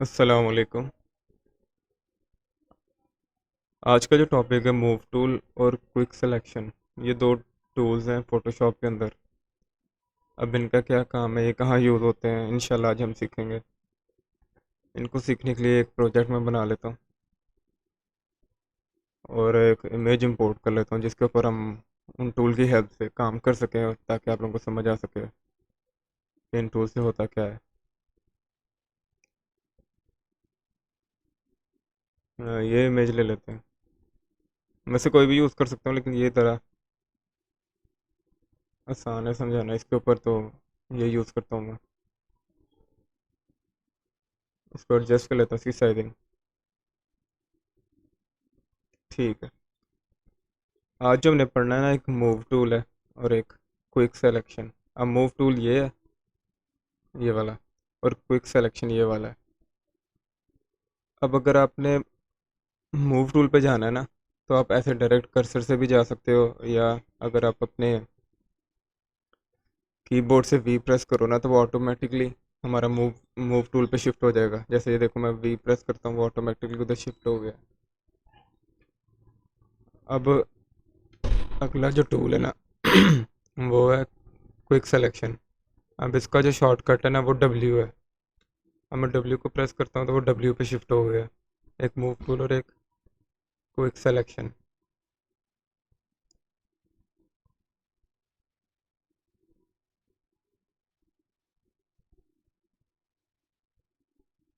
अस्सलाम वालेकुम। आज का जो टॉपिक है मूव टूल और क्विक सिलेक्शन। ये दो टूल्स हैं फोटोशॉप के अंदर। अब इनका क्या काम है, ये कहाँ यूज़ होते हैं, इंशाल्लाह आज हम सीखेंगे। इनको सीखने के लिए एक प्रोजेक्ट मैं बना लेता हूँ और एक इमेज इंपोर्ट कर लेता हूँ जिसके ऊपर हम उन टूल की हेल्प से काम कर सकें और ताकि आप लोगों को समझ आ सके कि इन टूल से होता क्या है। ये इमेज ले लेते हैं। मैं से कोई भी यूज़ कर सकता हूँ लेकिन ये तरह आसान है समझाना, इसके ऊपर तो ये यूज़ करता हूँ मैं। इसको एडजस्ट कर लेता हूँ इसकी साइजिंग। ठीक है। आज जो हमने पढ़ना है ना, एक मूव टूल है और एक क्विक सिलेक्शन। अब मूव टूल ये है, ये वाला, और क्विक सिलेक्शन ये वाला है। अब अगर आपने मूव टूल पे जाना है ना, तो आप ऐसे डायरेक्ट कर्सर से भी जा सकते हो, या अगर आप अपने कीबोर्ड से वी प्रेस करो ना तो वो ऑटोमेटिकली हमारा मूव मूव टूल पे शिफ्ट हो जाएगा। जैसे ये देखो, मैं वी प्रेस करता हूँ वो ऑटोमेटिकली उधर शिफ्ट हो गया। अब अगला जो टूल है ना वो है क्विक सिलेक्शन। अब इसका जो शॉर्टकट है ना वो डब्ल्यू है। अब मैं डब्ल्यू को प्रेस करता हूँ तो वो डब्ल्यू पे शिफ्ट हो गया। एक मूव टूल और एक क्विक सिलेक्शन।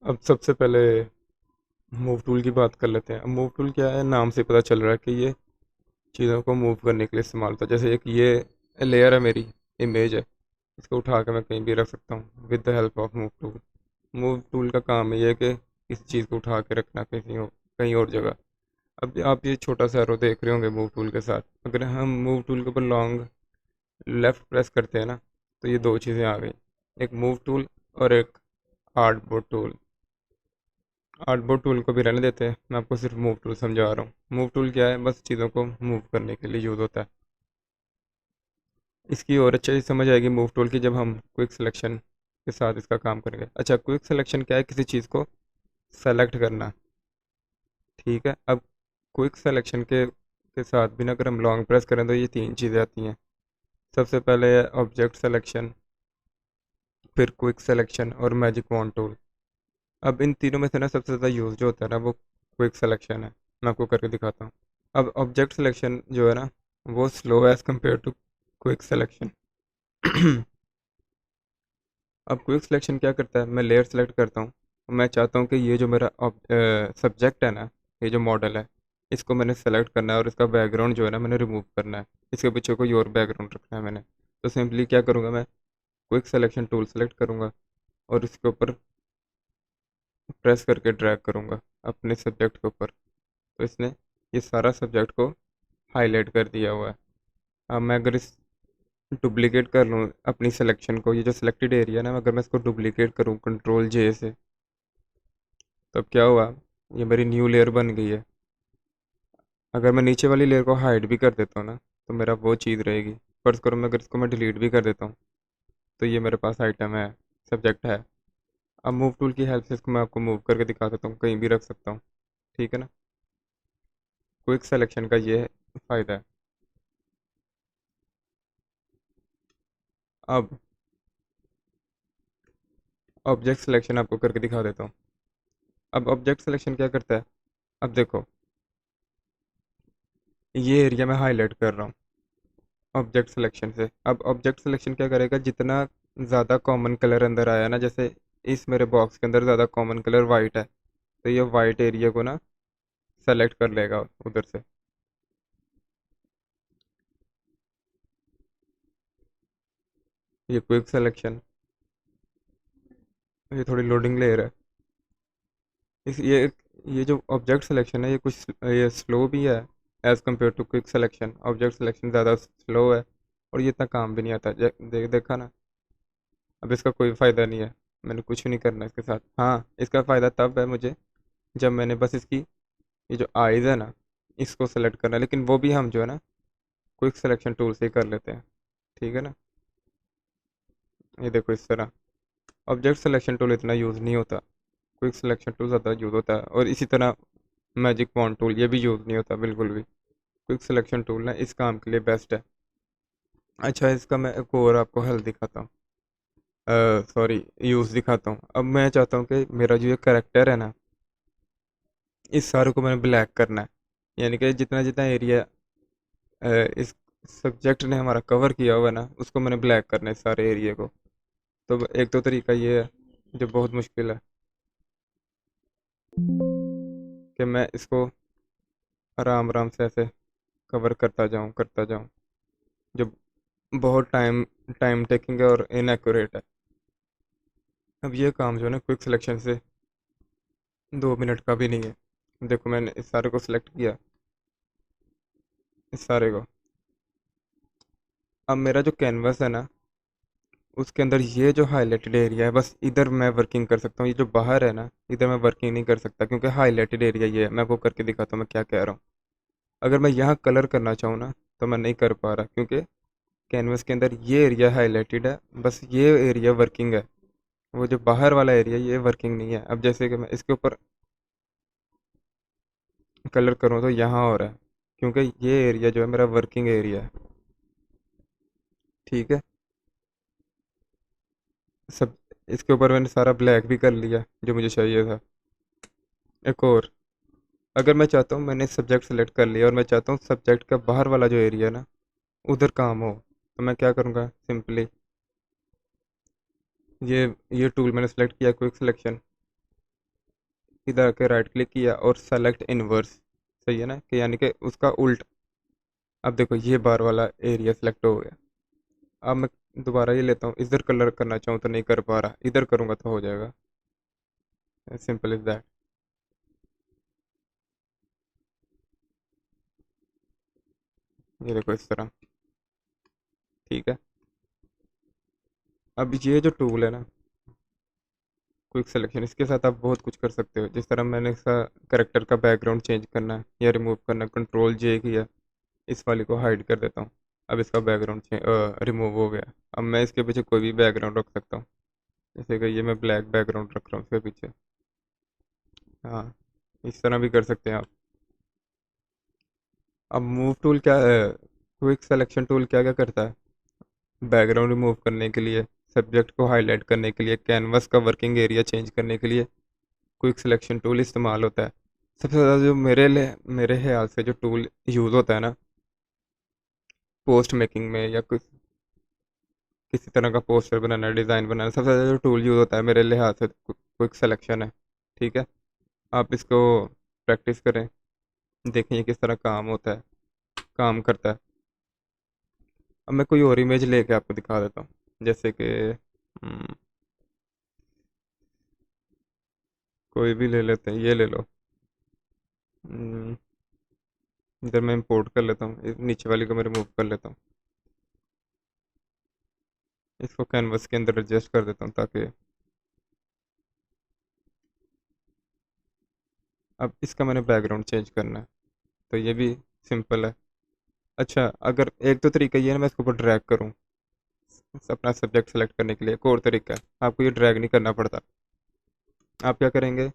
अब सबसे पहले मूव टूल की बात कर लेते हैं। अब मूव टूल क्या है, नाम से पता चल रहा है कि ये चीज़ों को मूव करने के लिए इस्तेमाल होता है। जैसे एक ये लेयर है, मेरी इमेज है, इसको उठा के मैं कहीं भी रख सकता हूँ with the help of move tool. Move tool का काम ये है कि किसी चीज़ को उठा के रखना कहीं और जगह। अब आप ये छोटा सा एरो देख रहे होंगे मूव टूल के साथ। अगर हम मूव टूल के ऊपर लॉन्ग लेफ्ट प्रेस करते हैं ना, तो ये दो चीज़ें आ गई, एक मूव टूल और एक आर्टबोर्ड टूल। आर्टबोर्ड टूल को भी रहने देते हैं, मैं आपको सिर्फ मूव टूल समझा रहा हूँ। मूव टूल क्या है, बस चीज़ों को मूव करने के लिए यूज़ होता है। इसकी और अच्छे से समझ आएगी मूव टूल की जब हम क्विक सिलेक्शन के साथ इसका काम करेंगे। अच्छा, क्विक सिलेक्शन क्या है, किसी चीज़ को सेलेक्ट करना। ठीक है। अब क्विक सिलेक्शन के साथ भी ना अगर हम लॉन्ग प्रेस करें तो ये तीन चीज़ें आती हैं। सबसे पहले है ऑब्जेक्ट सिलेक्शन, फिर क्विक सिलेक्शन और मैजिक वॉन्ड टूल। अब इन तीनों में से ना सबसे ज़्यादा यूज़ जो होता है ना वो क्विक सिलेक्शन है। मैं आपको करके दिखाता हूँ। अब ऑब्जेक्ट सिलेक्शन जो है ना वो slow as compare to quick selection. अब क्विक सिलेक्शन क्या करता है, मैं लेयर सेलेक्ट करता हूँ। मैं चाहता हूँ कि ये जो मेरा सब्जेक्ट है ना, ये जो मॉडल है, इसको मैंने सेलेक्ट करना है और इसका बैकग्राउंड जो है ना मैंने रिमूव करना है। इसके पीछे कोई और बैकग्राउंड रखना है मैंने। तो सिंपली क्या करूँगा, मैं क्विक सिलेक्शन टूल सेलेक्ट करूँगा और इसके ऊपर प्रेस करके ड्रैग करूँगा अपने सब्जेक्ट के ऊपर। तो इसने ये सारा सब्जेक्ट को हाईलाइट कर दिया हुआ है। अब मैं अगर इस डुप्लीकेट कर लूँ अपनी सिलेक्शन को, ये जो सिलेक्टेड एरिया है ना, अगर मैं इसको डुप्लीकेट करूँ कंट्रोल जे से, तब क्या हुआ, ये मेरी न्यू लेयर बन गई है। अगर मैं नीचे वाली लेयर को हाइड भी कर देता हूँ ना तो मेरा वो चीज़ रहेगी। फर्ज करो मैं अगर इसको मैं डिलीट भी कर देता हूँ तो ये मेरे पास आइटम है, सब्जेक्ट है। अब मूव टूल की हेल्प से इसको मैं आपको मूव करके दिखा सकता हूँ, कहीं भी रख सकता हूँ। ठीक है ना। क्विक सिलेक्शन का ये फ़ायदा है। अब ऑब्जेक्ट सिलेक्शन आपको करके दिखा देता हूँ। अब ऑब्जेक्ट सिलेक्शन क्या करता है, अब देखो ये एरिया मैं हाईलाइट कर रहा हूँ ऑब्जेक्ट सिलेक्शन से। अब ऑब्जेक्ट सिलेक्शन क्या करेगा, जितना ज़्यादा कॉमन कलर अंदर आया ना, जैसे इस मेरे बॉक्स के अंदर ज़्यादा कॉमन कलर वाइट है, तो ये वाइट एरिया को ना सेलेक्ट कर लेगा उधर से। ये क्विक सिलेक्शन, ये थोड़ी लोडिंग ले रहा है। इस ये जो ऑब्जेक्ट सिलेक्शन है ये कुछ ये स्लो भी है as compare to quick selection. Object selection ज़्यादा स्लो है और ये इतना काम भी नहीं आता। देखा ना। अब इसका कोई फ़ायदा नहीं है, मैंने कुछ नहीं करना इसके साथ। हाँ, इसका फ़ायदा तब है मुझे जब मैंने बस इसकी ये जो आइज़ है ना इसको सेलेक्ट करना है, लेकिन वो भी हम जो है ना क्विक सिलेक्शन टूल से ही कर लेते हैं। ठीक है ना। ये देखो इस तरह ऑब्जेक्ट सिलेक्शन टूल इतना यूज़ नहीं होता। क्विक सिलेक्शन टूल ज़्यादा यूज़ होता है, और इसी तरह मैजिक फॉन्ट टूल ये भी यूज़ नहीं होता बिल्कुल भी। क्विक सिलेक्शन टूल ना इस काम के लिए बेस्ट है। अच्छा, इसका मैं एक और आपको हल दिखाता हूँ, सॉरी, यूज़ दिखाता हूँ। अब मैं चाहता हूँ कि मेरा जो ये करेक्टर है ना, इस सारे को मैंने ब्लैक करना है। यानी कि जितना जितना एरिया इस सब्जेक्ट ने हमारा कवर किया हुआ है ना, उसको मैंने ब्लैक करना है, इस सारे एरिया को। तो एक तो तरीका ये है, जो बहुत मुश्किल है, कि मैं इसको आराम आराम से ऐसे कवर करता जाऊँ, जो बहुत टाइम टेकिंग है और इनएक्यूरेट है। अब ये काम जो है ना, क्विक सिलेक्शन से 2 मिनट का भी नहीं है। देखो, मैंने इस सारे को सिलेक्ट किया, इस सारे को। अब मेरा जो कैनवस है ना, उसके अंदर ये जो हाईलाइटेड एरिया है, बस इधर मैं वर्किंग कर सकता हूँ। ये जो बाहर है ना, इधर मैं वर्किंग नहीं कर सकता, क्योंकि हाईलाइटेड एरिया ये है। मैं आपको करके दिखाता हूँ मैं क्या कह रहा हूँ। अगर मैं यहाँ कलर करना चाहूँ ना, तो मैं नहीं कर पा रहा, क्योंकि कैनवस के अंदर ये एरिया हाईलाइटेड है, बस ये एरिया वर्किंग है। वो जो बाहर वाला एरिया, ये वर्किंग नहीं है। अब जैसे कि मैं इसके ऊपर कलर करूँ तो यहाँ हो रहा है, क्योंकि ये एरिया जो है मेरा वर्किंग एरिया है। ठीक है। सब इसके ऊपर मैंने सारा ब्लैक भी कर लिया जो मुझे चाहिए था। एक और, अगर मैं चाहता हूँ, मैंने सब्जेक्ट सेलेक्ट कर लिया और मैं चाहता हूँ सब्जेक्ट का बाहर वाला जो एरिया है ना, उधर काम हो, तो मैं क्या करूँगा, सिंपली ये ये टूल मैंने सेलेक्ट किया, क्विक सिलेक्शन, इधर आके राइट क्लिक किया और सेलेक्ट इनवर्स। सही है ना, कि यानी कि उसका उल्ट। अब देखो, ये बार वाला एरिया सेलेक्ट हो गया। अब मैं दोबारा ये लेता हूँ, इधर कलर करना चाहूँ तो नहीं कर पा रहा, इधर करूँगा तो हो जाएगा। Simple is that. ये देखो इस तरह। ठीक है। अब ये जो टूल है ना, क्विक सिलेक्शन, इसके साथ आप बहुत कुछ कर सकते हो। जिस तरह मैंने इसका करेक्टर का बैकग्राउंड चेंज करना है या रिमूव करना, कंट्रोल जे किया, इस वाले को हाइड कर देता हूँ। अब इसका बैकग्राउंड रिमूव हो गया। अब मैं इसके पीछे कोई भी बैकग्राउंड रख सकता हूँ, जैसे कि ये मैं ब्लैक बैकग्राउंड रख रहा हूँ इसके पीछे। हाँ, इस तरह भी कर सकते हैं आप। अब मूव टूल क्या है, क्विक सिलेक्शन टूल क्या क्या करता है, बैकग्राउंड रिमूव करने के लिए, सब्जेक्ट को हाईलाइट करने के लिए, कैनवस का वर्किंग एरिया चेंज करने के लिए क्विक सिलेक्शन टूल इस्तेमाल होता है। सबसे ज़्यादा जो मेरे ख्याल से जो टूल यूज़ होता है ना, पोस्ट मेकिंग में या कुछ किसी तरह का पोस्टर बनाना, डिज़ाइन बनाना, सबसे ज़्यादा जो टूल यूज़ होता है मेरे लिहाज से क्विक सिलेक्शन है। ठीक है। आप इसको प्रैक्टिस करें, देखें ये किस तरह काम होता है, काम करता है। अब मैं कोई और इमेज लेके आपको दिखा देता हूँ, जैसे कि कोई भी ले लेते हैं, ये ले लो। हम्म, इधर मैं इंपोर्ट कर लेता हूँ, इस नीचे वाली को मैं रिमूव कर लेता हूँ। इसको कैनवस के अंदर एडजस्ट कर देता हूँ, ताकि अब इसका मैंने बैकग्राउंड चेंज करना है, तो ये भी सिंपल है। अच्छा, अगर एक तो तरीका ये है ना, मैं इसके ऊपर ड्रैग करूँ अपना सब्जेक्ट सेलेक्ट करने के लिए, एक और तरीका है, आपको ये ड्रैग नहीं करना पड़ता। आप क्या करेंगे,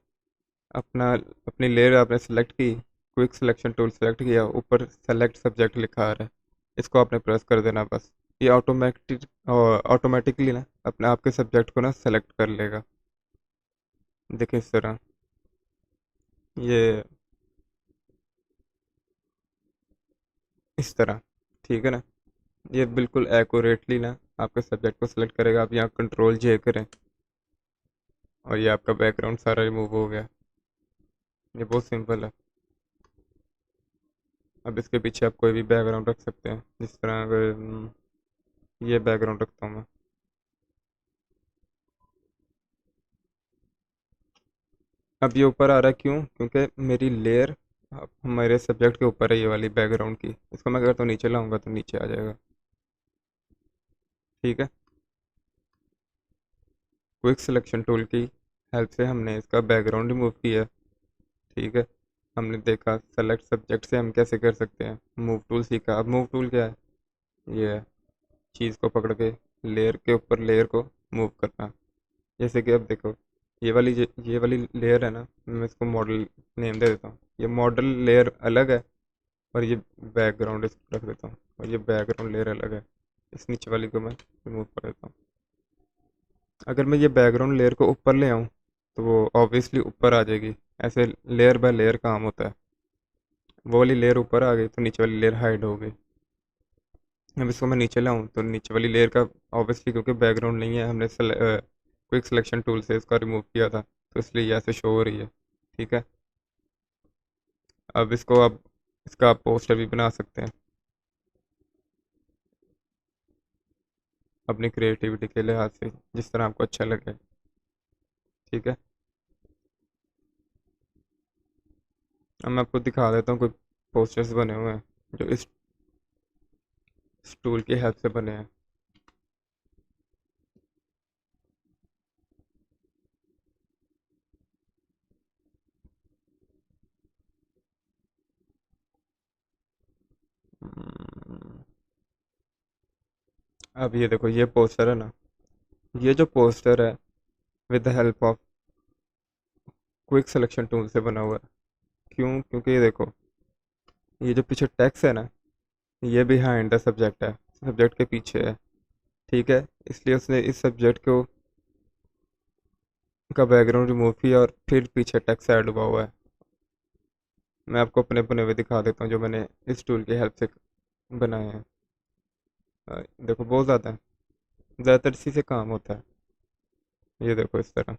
अपना अपनी लेयर आपने सेलेक्ट की, क्विक सिलेक्शन टूल सेलेक्ट किया, ऊपर सेलेक्ट सब्जेक्ट लिखा आ रहा है, इसको आपने प्रेस कर देना बस। ये ऑटोमेटिकली ना अपने आपके सब्जेक्ट को ना सेलेक्ट कर लेगा। देखिए इस तरह, ये इस तरह। ठीक है ना, ये बिल्कुल एक्यूरेटली ना आपके सब्जेक्ट को सिलेक्ट करेगा। आप यहाँ कंट्रोल जे करें और ये आपका बैकग्राउंड सारा रिमूव हो गया। ये बहुत सिंपल है। अब इसके पीछे आप कोई भी बैकग्राउंड रख सकते हैं, जिस तरह अगर ये बैकग्राउंड रखता हूँ मैं। अब ये ऊपर आ रहा है क्यों, क्योंकि मेरी लेयर हमारे सब्जेक्ट के ऊपर है, ये वाली बैकग्राउंड की। इसको मैं अगर तो नीचे लाऊंगा तो नीचे आ जाएगा। ठीक है। क्विक सिलेक्शन टूल की हेल्प से हमने इसका बैकग्राउंड रिमूव किया। ठीक है। हमने देखा सेलेक्ट सब्जेक्ट से हम कैसे कर सकते हैं, मूव टूल सीखा। अब मूव टूल क्या है, ये है चीज़ को पकड़ के लेयर के ऊपर लेयर को मूव करना। जैसे कि अब देखो, ये वाली लेयर है ना, मैं इसको मॉडल नेम दे देता हूँ। ये मॉडल लेयर अलग है, और ये बैकग्राउंड इसको रख देता हूँ, और ये बैकग्राउंड लेयर अलग है। इस नीचे वाली को मैं रिमूव कर देता हूँ। अगर मैं ये बैकग्राउंड लेयर को ऊपर ले आऊँ तो वो ऑब्वियसली ऊपर आ जाएगी। ऐसे लेयर बाय लेयर काम होता है। वो वाली लेयर ऊपर आ गई तो नीचे वाली लेयर हाइड हो गई। अब इसको मैं नीचे लाऊं तो नीचे वाली लेयर का ऑब्वियसली, क्योंकि बैकग्राउंड नहीं है, हमने क्विक सिलेक्शन टूल से इसका रिमूव किया था, तो इसलिए ये ऐसे शो हो रही है। ठीक है। अब इसका आप पोस्टर भी बना सकते हैं अपनी क्रिएटिविटी के लिहाज से, जिस तरह आपको अच्छा लगे। ठीक है। अब मैं आपको दिखा देता हूँ, कोई पोस्टर्स बने हुए हैं जो इस टूल की हेल्प से बने हैं। हम्म, अब ये देखो, ये पोस्टर है ना, ये जो पोस्टर है with the help of quick selection tool से बना हुआ है। क्यों? क्योंकि ये देखो, ये जो पीछे टेक्स्ट है ना, ये बिहाइंड द सब्जेक्ट है, सब्जेक्ट के पीछे है। ठीक है। इसलिए उसने इस सब्जेक्ट को का बैकग्राउंड रिमूव किया और फिर पीछे टेक्स्ट ऐड हुआ हुआ है। मैं आपको अपने बने हुए दिखा देता हूँ जो मैंने इस टूल की हेल्प से बनाए हैं। देखो, बहुत ज़्यादा है, ज़्यादातर इसी से काम होता है। ये देखो इस तरह,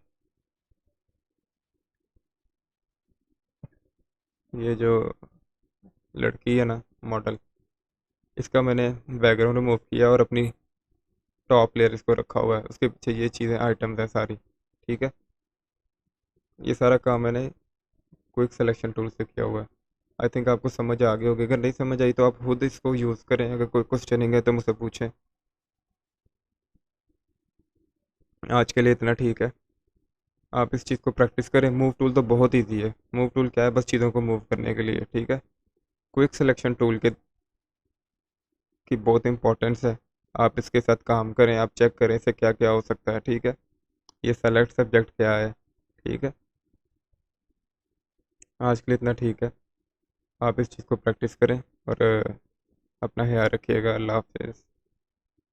ये जो लड़की है ना, मॉडल, इसका मैंने बैकग्राउंड रिमूव किया और अपनी टॉप लेयर इसको रखा हुआ है, उसके पीछे ये चीज़ें आइटम्स हैं सारी। ठीक है। ये सारा काम मैंने क्विक सिलेक्शन टूल से किया हुआ है। आई थिंक आपको समझ आ गई होगी। अगर नहीं समझ आई तो आप खुद इसको यूज़ करें। अगर कोई क्वेश्चनिंग है तो मुझसे पूछें। आज के लिए इतना ठीक है। आप इस चीज़ को प्रैक्टिस करें। मूव टूल तो बहुत ईजी है। मूव टूल क्या है? बस चीज़ों को मूव करने के लिए। ठीक है। क्विक सिलेक्शन टूल के की बहुत इंपॉर्टेंस है। आप इसके साथ काम करें, आप चेक करें इसे क्या क्या हो सकता है। ठीक है। ये सेलेक्ट सब्जेक्ट क्या है? ठीक है। आज के लिए इतना ठीक है। आप इस चीज़ को प्रैक्टिस करें और अपना ख्याल रखिएगा। अल्लाह हाफिज़।